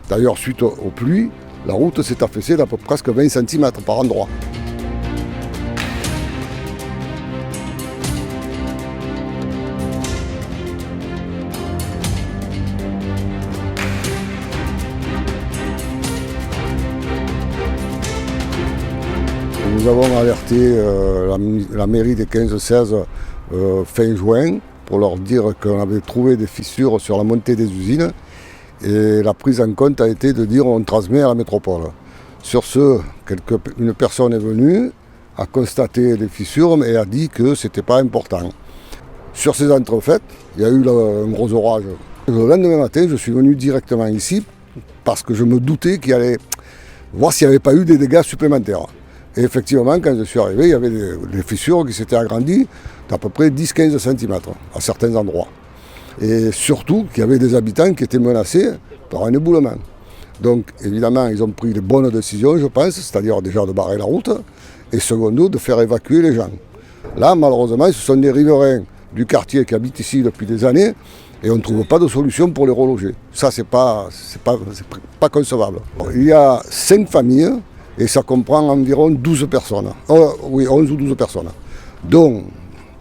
D'ailleurs, suite aux pluies, la route s'est affaissée d'à peu près presque 20 cm par endroit. Nous avons alerté la mairie des 15-16 fin juin pour leur dire qu'on avait trouvé des fissures sur la montée des usines et la prise en compte a été de dire on transmet à la métropole. Sur ce, une personne est venue, a constaté les fissures mais a dit que ce n'était pas important. Sur ces entrefaites, il y a eu un gros orage. Le lendemain matin, je suis venu directement ici parce que je me doutais qu'il allait voir s'il n'y avait pas eu des dégâts supplémentaires. Et effectivement, quand je suis arrivé, il y avait des fissures qui s'étaient agrandies d'à peu près 10-15 cm à certains endroits. Et surtout qu'il y avait des habitants qui étaient menacés par un éboulement. Donc évidemment, ils ont pris les bonnes décisions, je pense, c'est-à-dire déjà de barrer la route, et secondo, de faire évacuer les gens. Là, malheureusement, ce sont des riverains du quartier qui habitent ici depuis des années, et on ne trouve pas de solution pour les reloger. Ça, c'est pas concevable. Il y a 5 familles, et ça comprend environ 12 personnes. Oui, 11 ou 12 personnes. Dont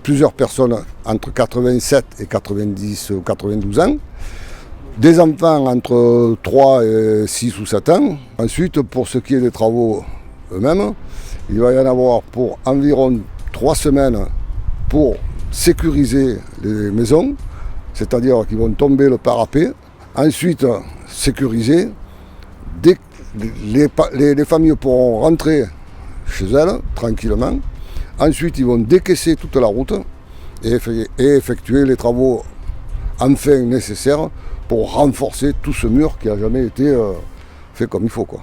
plusieurs personnes entre 87 et 90 ou 92 ans. Des enfants entre 3 et 6 ou 7 ans. Ensuite, pour ce qui est des travaux eux-mêmes, il va y en avoir pour environ 3 semaines pour sécuriser les maisons, c'est-à-dire qu'ils vont tomber le parapet. Ensuite, sécuriser. Les familles pourront rentrer chez elles tranquillement. Ensuite, ils vont décaisser toute la route et effectuer les travaux enfin nécessaires pour renforcer tout ce mur qui n'a jamais été fait comme il faut, quoi.